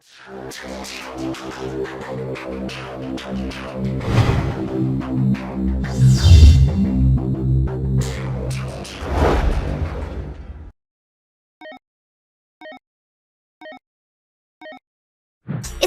Is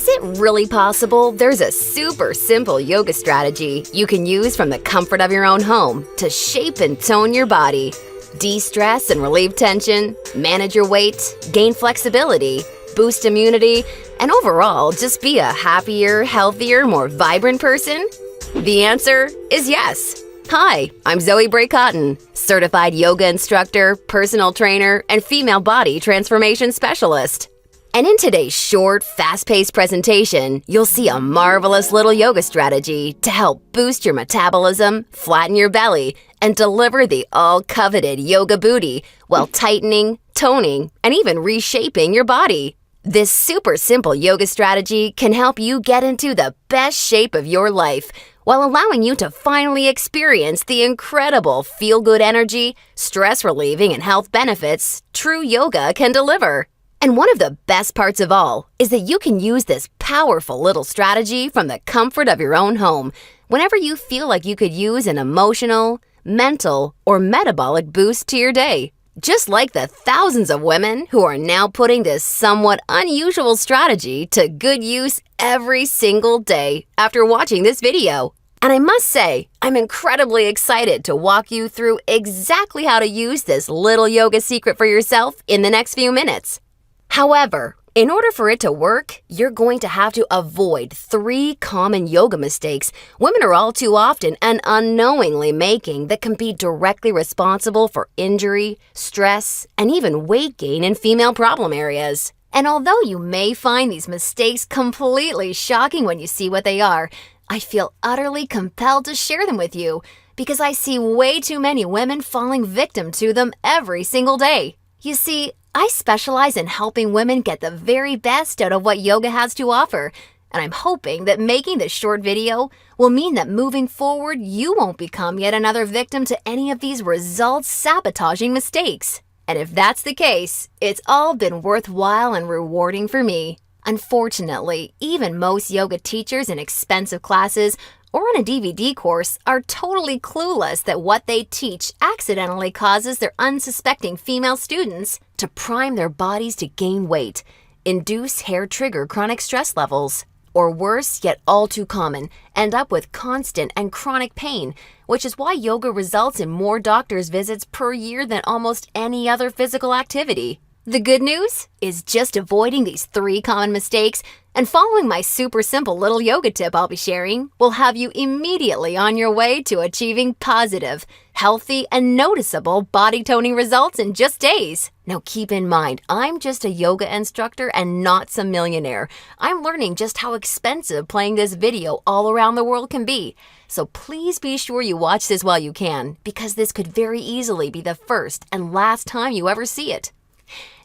it really possible there's a super simple yoga strategy you can use from the comfort of your own home to shape and tone your body, de-stress and relieve tension, manage your weight, gain flexibility, boost immunity, and overall just be a happier, healthier, more vibrant person? The answer is yes. Hi, I'm Zoe Bray Cotton, certified yoga instructor, personal trainer, and female body transformation specialist. And in today's short, fast-paced presentation, you'll see a marvelous little yoga strategy to help boost your metabolism, flatten your belly, and deliver the all-coveted yoga booty while tightening, toning, and even reshaping your body. This super simple yoga strategy can help you get into the best shape of your life while allowing you to finally experience the incredible feel-good energy, stress-relieving, and health benefits true yoga can deliver. And one of the best parts of all is that you can use this powerful little strategy from the comfort of your own home whenever you feel like you could use an emotional, mental, or metabolic boost to your day. Just like the thousands of women who are now putting this somewhat unusual strategy to good use every single day after watching this video. And I must say, I'm incredibly excited to walk you through exactly how to use this little yoga secret for yourself in the next few minutes. However, in order for it to work, you're going to have to avoid 3 common yoga mistakes women are all too often and unknowingly making that can be directly responsible for injury, stress, and even weight gain in female problem areas. And although you may find these mistakes completely shocking when you see what they are, I feel utterly compelled to share them with you because I see way too many women falling victim to them every single day. You see, I specialize in helping women get the very best out of what yoga has to offer, and I'm hoping that making this short video will mean that moving forward you won't become yet another victim to any of these results-sabotaging mistakes. And if that's the case, it's all been worthwhile and rewarding for me. Unfortunately, even most yoga teachers in expensive classes or on a DVD course are totally clueless that what they teach accidentally causes their unsuspecting female students to prime their bodies to gain weight, induce hair-trigger chronic stress levels, or worse, yet all too common, end up with constant and chronic pain, which is why yoga results in more doctor's visits per year than almost any other physical activity. The good news is just avoiding these 3 common mistakes and following my super simple little yoga tip I'll be sharing will have you immediately on your way to achieving positive, healthy, and noticeable body toning results in just days. Now keep in mind, I'm just a yoga instructor and not some millionaire. I'm learning just how expensive playing this video all around the world can be. So please be sure you watch this while you can, because this could very easily be the first and last time you ever see it.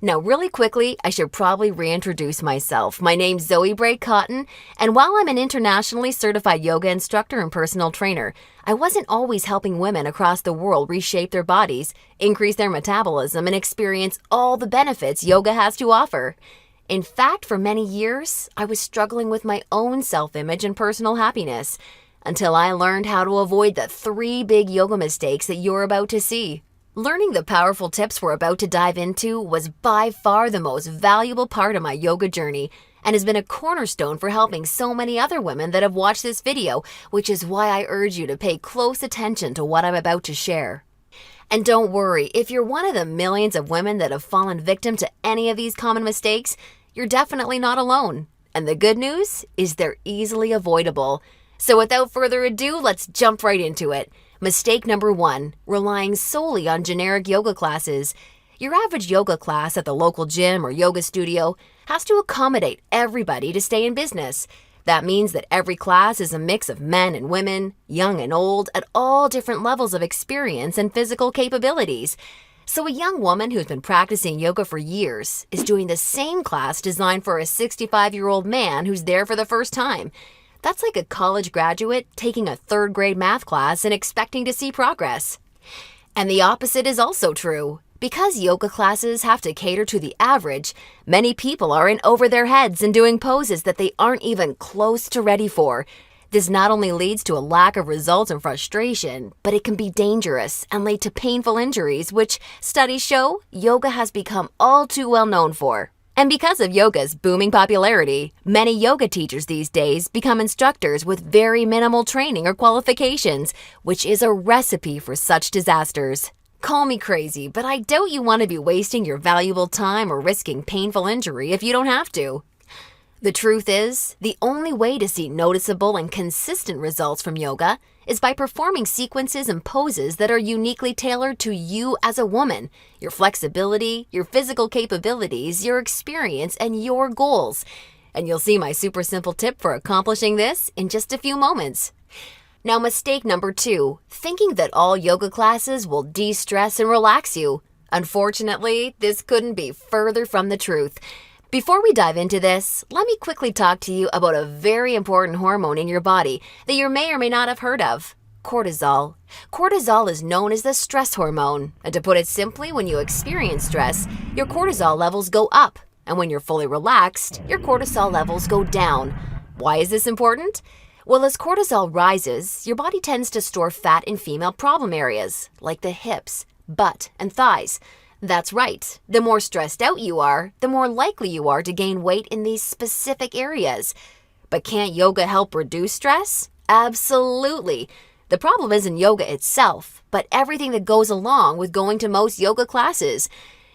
Now, really quickly, I should probably reintroduce myself. My name's Zoe Bray Cotton, and while I'm an internationally certified yoga instructor and personal trainer, I wasn't always helping women across the world reshape their bodies, increase their metabolism, and experience all the benefits yoga has to offer. In fact, for many years, I was struggling with my own self-image and personal happiness, until I learned how to avoid the 3 big yoga mistakes that you're about to see. Learning the powerful tips we're about to dive into was by far the most valuable part of my yoga journey and has been a cornerstone for helping so many other women that have watched this video, which is why I urge you to pay close attention to what I'm about to share. And don't worry, if you're one of the millions of women that have fallen victim to any of these common mistakes, you're definitely not alone. And the good news is they're easily avoidable. So without further ado, let's jump right into it. Mistake number 1, relying solely on generic yoga classes. Your average yoga class at the local gym or yoga studio has to accommodate everybody to stay in business. That means that every class is a mix of men and women, young and old, at all different levels of experience and physical capabilities. So a young woman who's been practicing yoga for years is doing the same class designed for a 65-year-old man who's there for the first time. That's like a college graduate taking a 3rd grade math class and expecting to see progress. And the opposite is also true. Because yoga classes have to cater to the average, many people are in over their heads and doing poses that they aren't even close to ready for. This not only leads to a lack of results and frustration, but it can be dangerous and lead to painful injuries, which studies show yoga has become all too well known for. And because of yoga's booming popularity, many yoga teachers these days become instructors with very minimal training or qualifications, which is a recipe for such disasters. Call me crazy, but I doubt you want to be wasting your valuable time or risking painful injury if you don't have to. The truth is, the only way to see noticeable and consistent results from yoga is by performing sequences and poses that are uniquely tailored to you as a woman, your flexibility, your physical capabilities, your experience, and your goals. And you'll see my super simple tip for accomplishing this in just a few moments. Now, mistake number 2, thinking that all yoga classes will de-stress and relax you. Unfortunately, this couldn't be further from the truth. Before we dive into this, let me quickly talk to you about a very important hormone in your body that you may or may not have heard of: cortisol. Cortisol is known as the stress hormone, and to put it simply, when you experience stress, your cortisol levels go up, and when you're fully relaxed, your cortisol levels go down. Why is this important? Well, as cortisol rises, your body tends to store fat in female problem areas, like the hips, butt, and thighs. That's right. The more stressed out you are, the more likely you are to gain weight in these specific areas. But can't yoga help reduce stress? Absolutely. The problem isn't yoga itself, but everything that goes along with going to most yoga classes.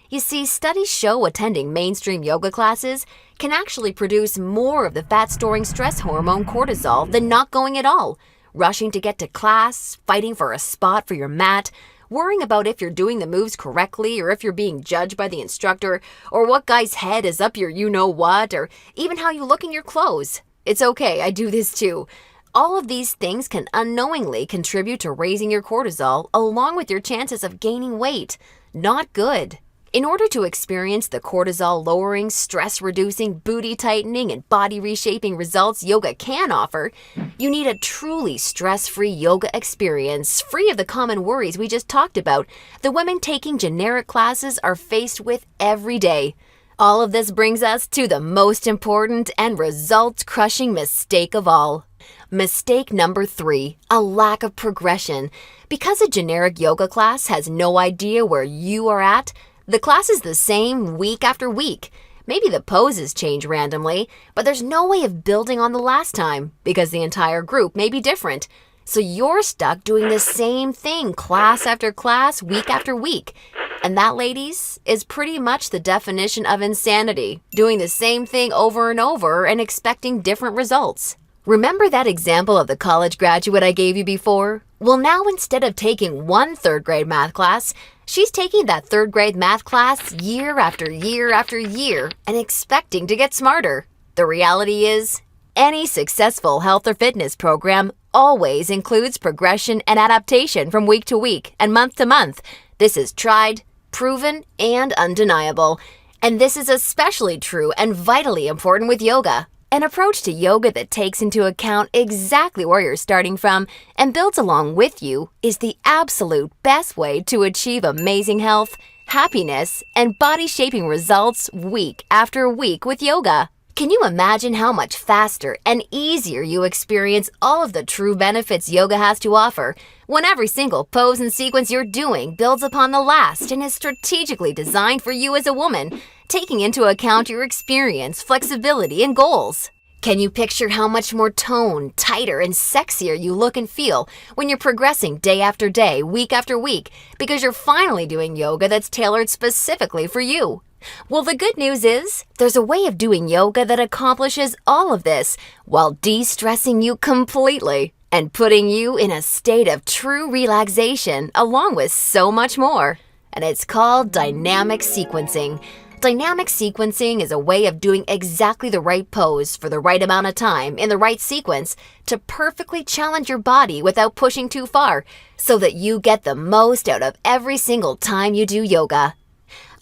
You see, studies show attending mainstream yoga classes can actually produce more of the fat-storing stress hormone cortisol than not going at all. Rushing to get to class, fighting for a spot for your mat, worrying about if you're doing the moves correctly or if you're being judged by the instructor, or what guy's head is up your you-know-what, or even how you look in your clothes. It's okay, I do this too. All of these things can unknowingly contribute to raising your cortisol along with your chances of gaining weight. Not good. In order to experience the cortisol-lowering, stress-reducing, booty-tightening, and body-reshaping results yoga can offer, you need a truly stress-free yoga experience, free of the common worries we just talked about the women taking generic classes are faced with every day. All of this brings us to the most important and results-crushing mistake of all. Mistake number 3, a lack of progression. Because a generic yoga class has no idea where you are at, the class is the same week after week. Maybe the poses change randomly, but there's no way of building on the last time because the entire group may be different. So you're stuck doing the same thing class after class, week after week. And that, ladies, is pretty much the definition of insanity, doing the same thing over and over and expecting different results. Remember that example of the college graduate I gave you before? Well, now instead of taking one third-grade math class, she's taking that third-grade math class year after year after year and expecting to get smarter. The reality is, any successful health or fitness program always includes progression and adaptation from week to week and month to month. This is tried, proven, and undeniable. And this is especially true and vitally important with yoga. An approach to yoga that takes into account exactly where you're starting from and builds along with you is the absolute best way to achieve amazing health, happiness, and body-shaping results week after week with yoga. Can you imagine how much faster and easier you experience all of the true benefits yoga has to offer when every single pose and sequence you're doing builds upon the last and is strategically designed for you as a woman, taking into account your experience, flexibility, and goals? Can you picture how much more toned, tighter, and sexier you look and feel when you're progressing day after day, week after week, because you're finally doing yoga that's tailored specifically for you? Well, the good news is, there's a way of doing yoga that accomplishes all of this while de-stressing you completely and putting you in a state of true relaxation along with so much more. And it's called dynamic sequencing. Dynamic sequencing is a way of doing exactly the right pose for the right amount of time in the right sequence to perfectly challenge your body without pushing too far so that you get the most out of every single time you do yoga.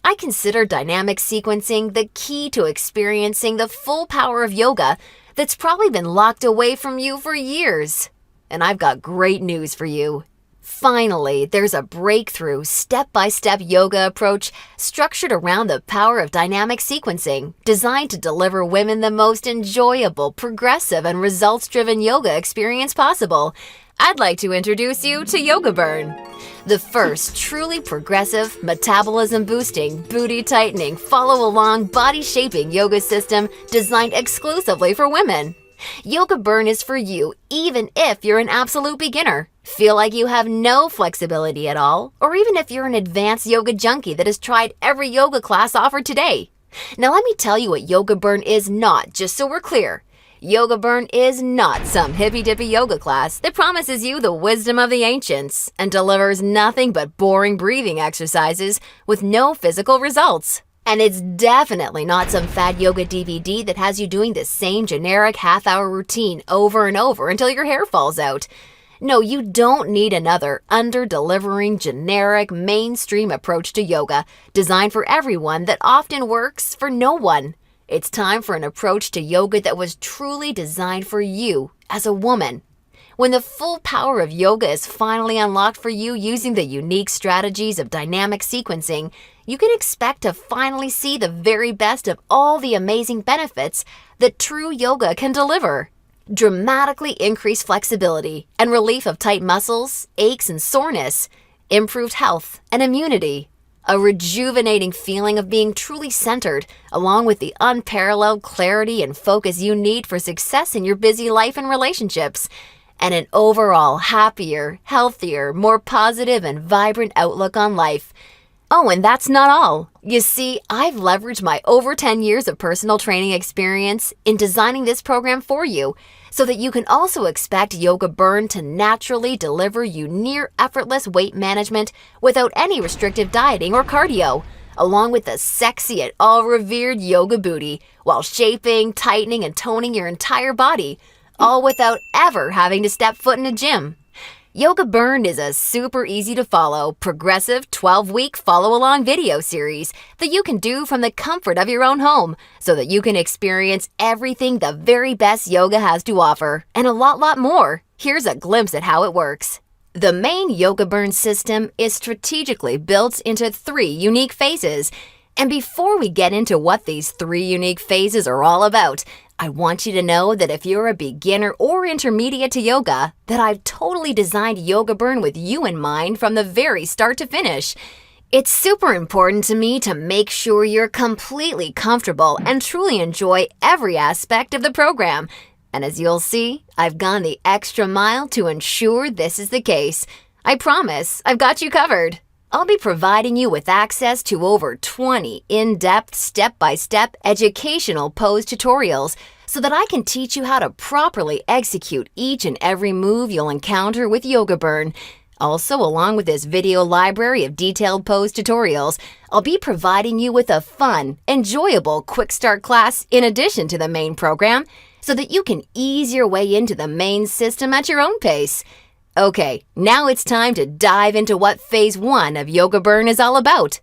I consider dynamic sequencing the key to experiencing the full power of yoga that's probably been locked away from you for years. And I've got great news for you. Finally, there's a breakthrough, step-by-step yoga approach structured around the power of dynamic sequencing, designed to deliver women the most enjoyable, progressive, and results-driven yoga experience possible. I'd like to introduce you to Yoga Burn, the first truly progressive, metabolism-boosting, booty-tightening, follow-along, body-shaping yoga system designed exclusively for women. Yoga Burn is for you even if you're an absolute beginner, feel like you have no flexibility at all, or even if you're an advanced yoga junkie that has tried every yoga class offered today. Now let me tell you what Yoga Burn is not, just so we're clear. Yoga Burn is not some hippy-dippy yoga class that promises you the wisdom of the ancients and delivers nothing but boring breathing exercises with no physical results. And it's definitely not some fad yoga DVD that has you doing the same generic half-hour routine over and over until your hair falls out. No, you don't need another under-delivering, generic, mainstream approach to yoga designed for everyone that often works for no one. It's time for an approach to yoga that was truly designed for you as a woman. When the full power of yoga is finally unlocked for you using the unique strategies of dynamic sequencing, you can expect to finally see the very best of all the amazing benefits that true yoga can deliver. Dramatically increased flexibility and relief of tight muscles, aches and soreness, improved health and immunity, a rejuvenating feeling of being truly centered, along with the unparalleled clarity and focus you need for success in your busy life and relationships, and an overall happier, healthier, more positive and vibrant outlook on life. Oh, and that's not all. You see, I've leveraged my over 10 years of personal training experience in designing this program for you so that you can also expect Yoga Burn to naturally deliver you near effortless weight management without any restrictive dieting or cardio, along with the sexy and all-revered yoga booty while shaping, tightening, and toning your entire body, all without ever having to step foot in a gym. Yoga Burn is a super easy to follow, progressive 12-week follow-along video series that you can do from the comfort of your own home so that you can experience everything the very best yoga has to offer and a lot more. Here's a glimpse at how it works. The main Yoga Burn system is strategically built into 3 unique phases. And before we get into what these 3 unique phases are all about, I want you to know that if you're a beginner or intermediate to yoga, that I've totally designed Yoga Burn with you in mind from the very start to finish. It's super important to me to make sure you're completely comfortable and truly enjoy every aspect of the program. And as you'll see, I've gone the extra mile to ensure this is the case. I promise, I've got you covered. I'll be providing you with access to over 20 in-depth, step-by-step educational pose tutorials so that I can teach you how to properly execute each and every move you'll encounter with Yoga Burn. Also, along with this video library of detailed pose tutorials, I'll be providing you with a fun, enjoyable quick start class in addition to the main program so that you can ease your way into the main system at your own pace. Okay, now it's time to dive into what Phase 1 of Yoga Burn is all about.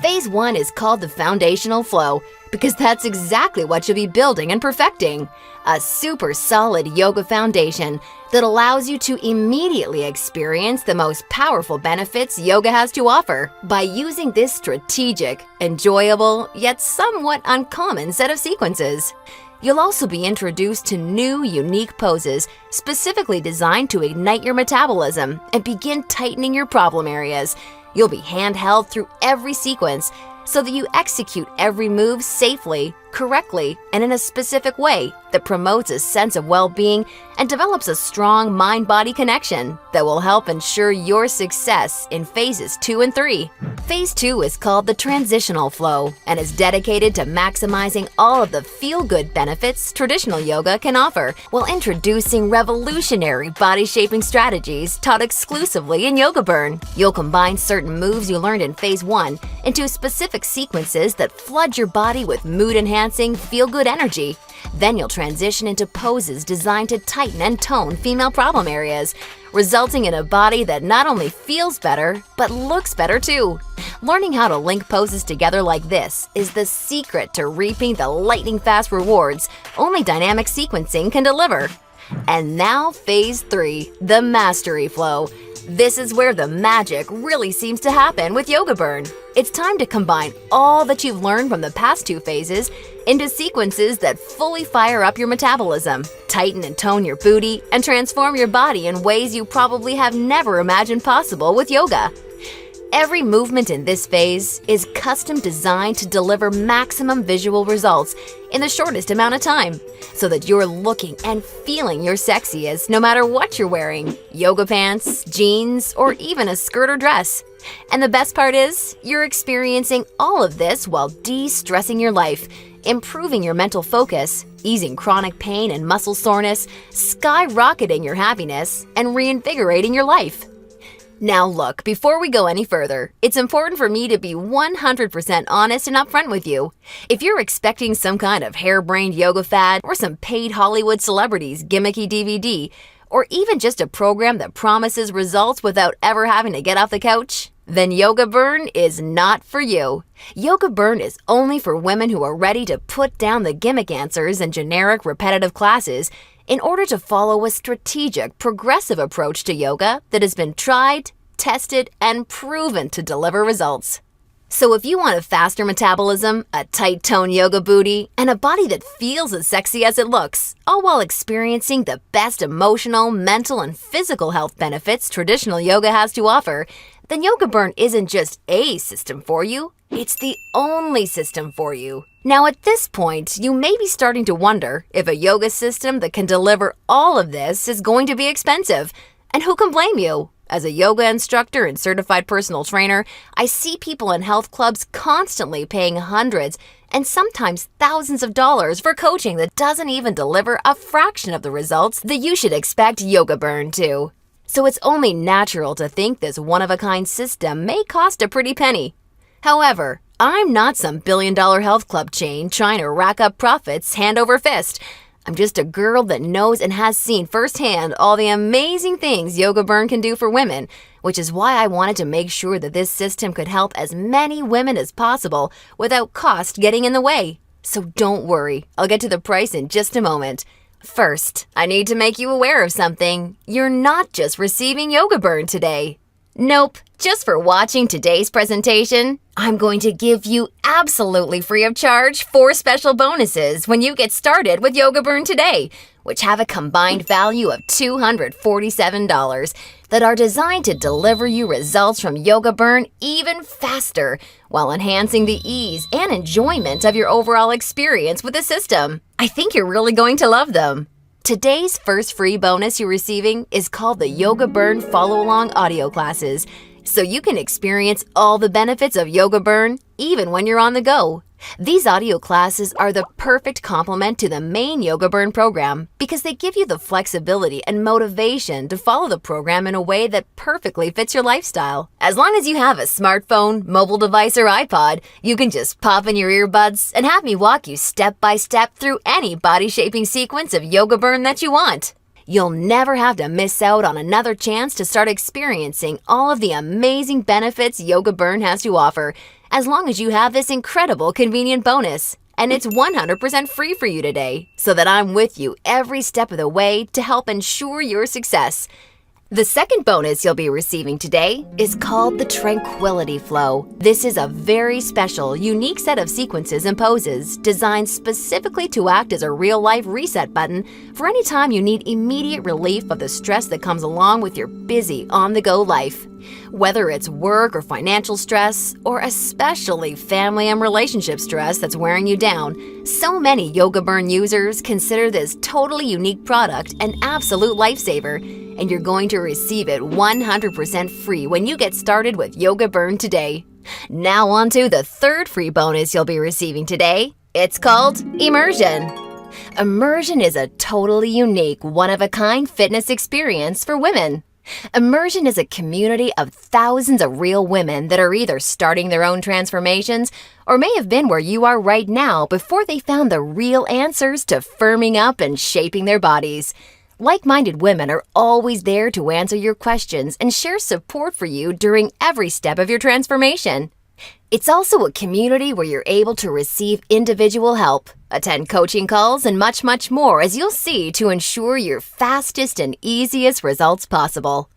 Phase 1 is called the Foundational Flow because that's exactly what you'll be building and perfecting. A super solid yoga foundation that allows you to immediately experience the most powerful benefits yoga has to offer by using this strategic, enjoyable, yet somewhat uncommon set of sequences. You'll also be introduced to new, unique poses specifically designed to ignite your metabolism and begin tightening your problem areas. You'll be handheld through every sequence so that you execute every move safely, correctly, and in a specific way that promotes a sense of well-being and develops a strong mind-body connection that will help ensure your success in phases 2 and 3. Phase 2 is called the Transitional Flow and is dedicated to maximizing all of the feel-good benefits traditional yoga can offer while introducing revolutionary body-shaping strategies taught exclusively in Yoga Burn. You'll combine certain moves you learned in Phase 1 into specific sequences that flood your body with mood-enhancing, feel-good energy. Then you'll transition into poses designed to tighten and tone female problem areas, resulting in a body that not only feels better, but looks better too. Learning how to link poses together like this is the secret to reaping the lightning-fast rewards only dynamic sequencing can deliver. And now Phase 3, the Mastery Flow. This is where the magic really seems to happen with Yoga Burn. It's time to combine all that you've learned from the past two phases into sequences that fully fire up your metabolism, tighten and tone your booty, and transform your body in ways you probably have never imagined possible with yoga. Every movement in this phase is custom designed to deliver maximum visual results in the shortest amount of time, so that you're looking and feeling your sexiest no matter what you're wearing, yoga pants, jeans, or even a skirt or dress. And the best part is, you're experiencing all of this while de-stressing your life, improving your mental focus, easing chronic pain and muscle soreness, skyrocketing your happiness, and reinvigorating your life. Now look, before we go any further, it's important for me to be 100% honest and upfront with you. If you're expecting some kind of harebrained yoga fad or some paid Hollywood celebrities gimmicky DVD, or even just a program that promises results without ever having to get off the couch, then Yoga Burn is not for you. Yoga Burn is only for women who are ready to put down the gimmick answers and generic repetitive classes in order to follow a strategic, progressive approach to yoga that has been tried, tested, and proven to deliver results. So if you want a faster metabolism, a tight toned yoga booty, and a body that feels as sexy as it looks, all while experiencing the best emotional, mental, and physical health benefits traditional yoga has to offer, then Yoga Burn isn't just a system for you, it's the only system for you. Now at this point, you may be starting to wonder if a yoga system that can deliver all of this is going to be expensive. And who can blame you? As a yoga instructor and certified personal trainer, I see people in health clubs constantly paying hundreds and sometimes thousands of dollars for coaching that doesn't even deliver a fraction of the results that you should expect Yoga Burn to. So it's only natural to think this one-of-a-kind system may cost a pretty penny. However, I'm not some billion-dollar health club chain trying to rack up profits hand over fist. I'm just a girl that knows and has seen firsthand all the amazing things Yoga Burn can do for women, which is why I wanted to make sure that this system could help as many women as possible without cost getting in the way. So don't worry, I'll get to the price in just a moment. First, I need to make you aware of something. You're not just receiving Yoga Burn today. Nope, just for watching today's presentation, I'm going to give you absolutely free of charge 4 special bonuses when you get started with Yoga Burn today, which have a combined value of $247 that are designed to deliver you results from Yoga Burn even faster while enhancing the ease and enjoyment of your overall experience with the system. I think you're really going to love them. Today's first free bonus you're receiving is called the Yoga Burn Follow-Along Audio Classes, so you can experience all the benefits of Yoga Burn even when you're on the go. These audio classes are the perfect complement to the main Yoga Burn program because they give you the flexibility and motivation to follow the program in a way that perfectly fits your lifestyle. As long as you have a smartphone, mobile device, or iPod, you can just pop in your earbuds and have me walk you step by step through any body-shaping sequence of Yoga Burn that you want. You'll never have to miss out on another chance to start experiencing all of the amazing benefits Yoga Burn has to offer, as long as you have this incredible convenient bonus. And it's 100% free for you today, so that I'm with you every step of the way to help ensure your success. The second bonus you'll be receiving today is called the Tranquility Flow. This is a very special, unique set of sequences and poses designed specifically to act as a real-life reset button for any time you need immediate relief of the stress that comes along with your busy, on-the-go life. Whether it's work or financial stress, or especially family and relationship stress that's wearing you down, so many Yoga Burn users consider this totally unique product an absolute lifesaver, and you're going to receive it 100% free when you get started with Yoga Burn today. Now on to the third free bonus you'll be receiving today. It's called Immersion. Immersion is a totally unique, one-of-a-kind fitness experience for women. Immersion is a community of thousands of real women that are either starting their own transformations or may have been where you are right now before they found the real answers to firming up and shaping their bodies. Like-minded women are always there to answer your questions and share support for you during every step of your transformation. It's also a community where you're able to receive individual help, attend coaching calls, and much, much more, as you'll see, to ensure your fastest and easiest results possible.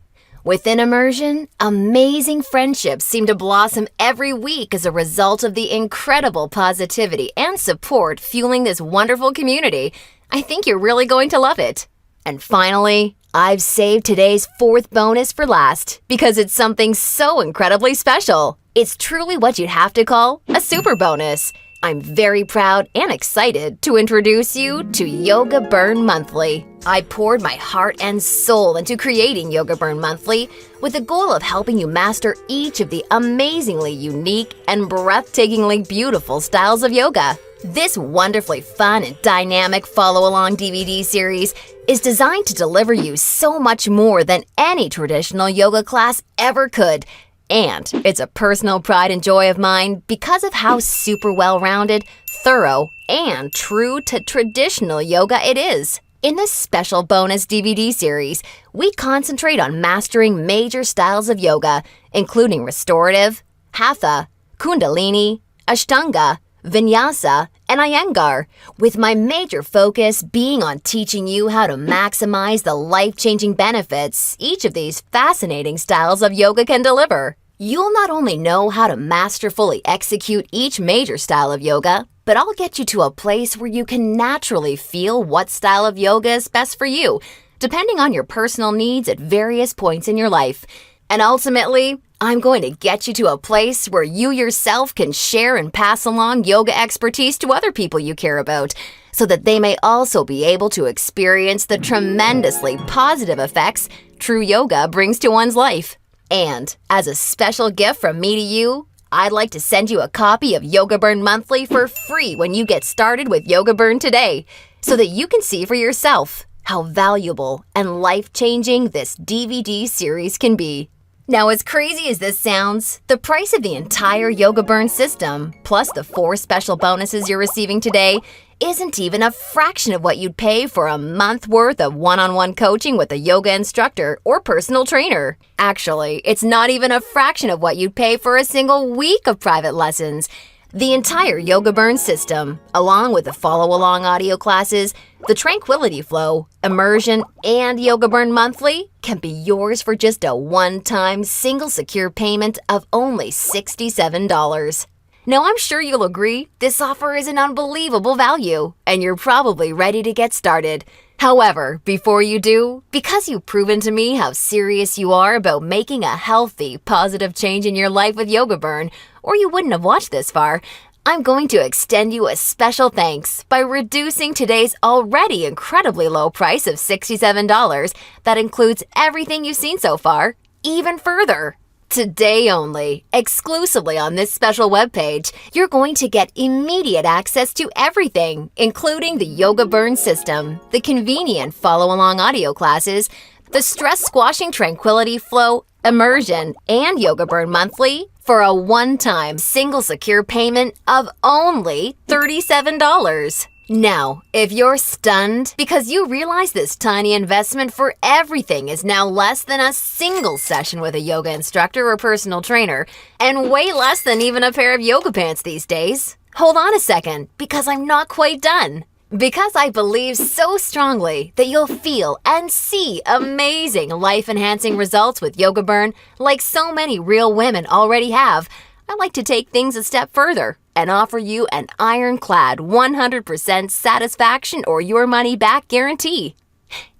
Within Immersion, amazing friendships seem to blossom every week as a result of the incredible positivity and support fueling this wonderful community. I think you're really going to love it. And finally, I've saved today's fourth bonus for last because it's something so incredibly special. It's truly what you'd have to call a super bonus. I'm very proud and excited to introduce you to Yoga Burn Monthly. I poured my heart and soul into creating Yoga Burn Monthly with the goal of helping you master each of the amazingly unique and breathtakingly beautiful styles of yoga. This wonderfully fun and dynamic follow-along DVD series is designed to deliver you so much more than any traditional yoga class ever could. And it's a personal pride and joy of mine because of how super well-rounded, thorough, and true to traditional yoga it is. In this special bonus DVD series, we concentrate on mastering major styles of yoga, including restorative, hatha, kundalini, ashtanga, vinyasa, and iyengar, with my major focus being on teaching you how to maximize the life-changing benefits each of these fascinating styles of yoga can deliver. You'll not only know how to masterfully execute each major style of yoga, but I'll get you to a place where you can naturally feel what style of yoga is best for you, depending on your personal needs at various points in your life. And ultimately, I'm going to get you to a place where you yourself can share and pass along yoga expertise to other people you care about, so that they may also be able to experience the tremendously positive effects true yoga brings to one's life. And as a special gift from me to you, I'd like to send you a copy of Yoga Burn Monthly for free when you get started with Yoga Burn today, so that you can see for yourself how valuable and life-changing this DVD series can be. Now, as crazy as this sounds, the price of the entire Yoga Burn system, plus the 4 special bonuses you're receiving today, isn't even a fraction of what you'd pay for a month worth of one-on-one coaching with a yoga instructor or personal trainer. Actually, it's not even a fraction of what you'd pay for a single week of private lessons. The entire Yoga Burn system, along with the follow-along audio classes, the Tranquility Flow, Immersion, and Yoga Burn Monthly can be yours for just a one-time single secure payment of only $67. Now, I'm sure you'll agree this offer is an unbelievable value, and you're probably ready to get started. However, before you do, because you've proven to me how serious you are about making a healthy, positive change in your life with Yoga Burn, or you wouldn't have watched this far, I'm going to extend you a special thanks by reducing today's already incredibly low price of $67 that includes everything you've seen so far, even further. Today only, exclusively on this special webpage, you're going to get immediate access to everything, including the Yoga Burn system, the convenient follow-along audio classes, the stress-squashing Tranquility Flow, Immersion, and Yoga Burn Monthly for a one-time single secure payment of only $37. Now, if you're stunned because you realize this tiny investment for everything is now less than a single session with a yoga instructor or personal trainer, and way less than even a pair of yoga pants these days, hold on a second, because I'm not quite done. Because I believe so strongly that you'll feel and see amazing life-enhancing results with Yoga Burn like so many real women already have, I like to take things a step further and offer you an ironclad 100% satisfaction or your money back guarantee.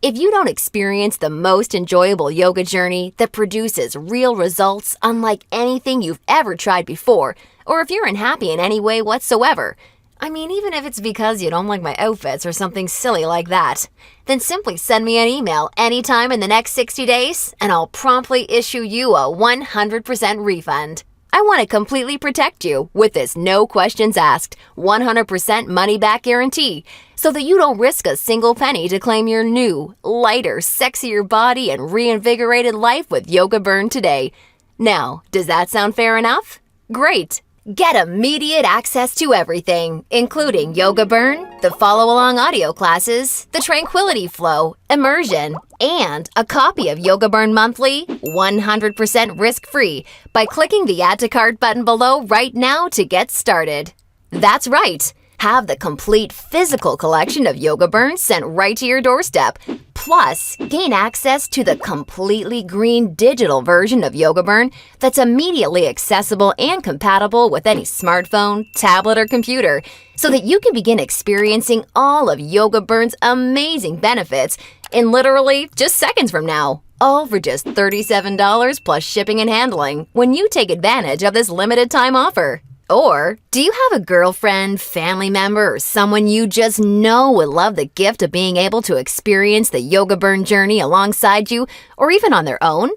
If you don't experience the most enjoyable yoga journey that produces real results unlike anything you've ever tried before, or if you're unhappy in any way whatsoever, I mean, even if it's because you don't like my outfits or something silly like that, then simply send me an email anytime in the next 60 days and I'll promptly issue you a 100% refund. I want to completely protect you with this no questions asked, 100% money back guarantee, so that you don't risk a single penny to claim your new, lighter, sexier body and reinvigorated life with Yoga Burn today. Now, does that sound fair enough? Great! Get immediate access to everything, including Yoga Burn, the follow-along audio classes, the Tranquility Flow, Immersion, and a copy of Yoga Burn Monthly 100% risk-free by clicking the Add to Cart button below right now to get started. That's right! Have the complete physical collection of Yoga Burn sent right to your doorstep, Plus, gain access to the completely green digital version of Yoga Burn that's immediately accessible and compatible with any smartphone, tablet, or computer, so that you can begin experiencing all of Yoga Burn's amazing benefits in literally just seconds from now. All for just $37 plus shipping and handling when you take advantage of this limited time offer. Or, do you have a girlfriend, family member, or someone you just know would love the gift of being able to experience the Yoga Burn journey alongside you, or even on their own?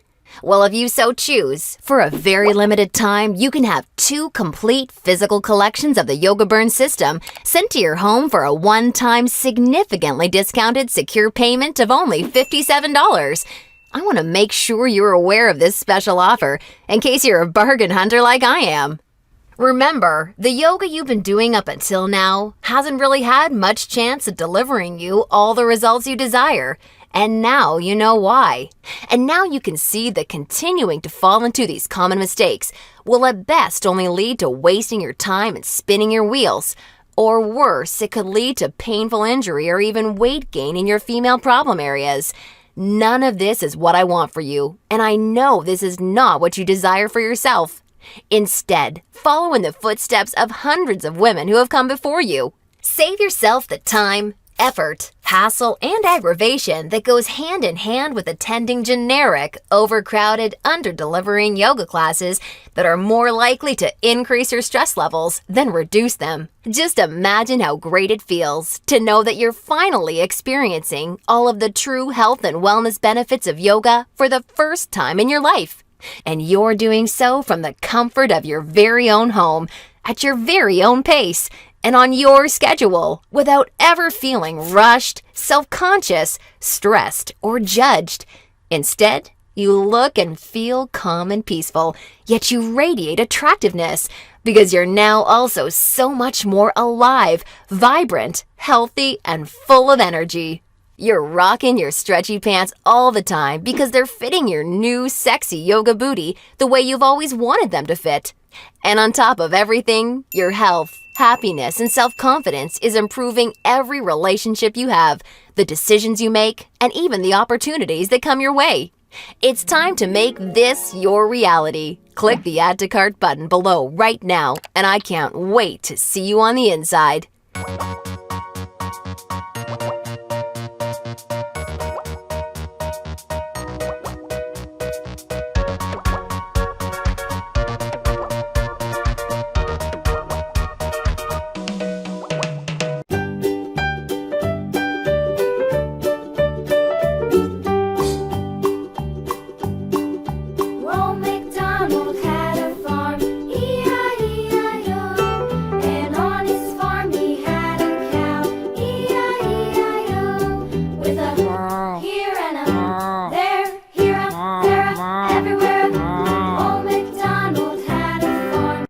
Well, if you so choose, for a very limited time, you can have 2 complete physical collections of the Yoga Burn system sent to your home for a one-time, significantly discounted secure payment of only $57. I want to make sure you're aware of this special offer in case you're a bargain hunter like I am. Remember, the yoga you've been doing up until now hasn't really had much chance of delivering you all the results you desire, and now you know why. And now you can see that continuing to fall into these common mistakes will at best only lead to wasting your time and spinning your wheels. Or worse, it could lead to painful injury or even weight gain in your female problem areas. None of this is what I want for you, and I know this is not what you desire for yourself. Instead, follow in the footsteps of hundreds of women who have come before you. Save yourself the time, effort, hassle, and aggravation that goes hand in hand with attending generic, overcrowded, under-delivering yoga classes that are more likely to increase your stress levels than reduce them. Just imagine how great it feels to know that you're finally experiencing all of the true health and wellness benefits of yoga for the first time in your life. And you're doing so from the comfort of your very own home, at your very own pace, and on your schedule, without ever feeling rushed, self-conscious, stressed, or judged. Instead, you look and feel calm and peaceful, yet you radiate attractiveness, because you're now also so much more alive, vibrant, healthy, and full of energy. You're rocking your stretchy pants all the time because they're fitting your new sexy yoga booty the way you've always wanted them to fit. And on top of everything, your health, happiness, and self-confidence is improving every relationship you have, the decisions you make, and even the opportunities that come your way. It's time to make this your reality. Click the Add to Cart button below right now, and I can't wait to see you on the inside. Everywhere.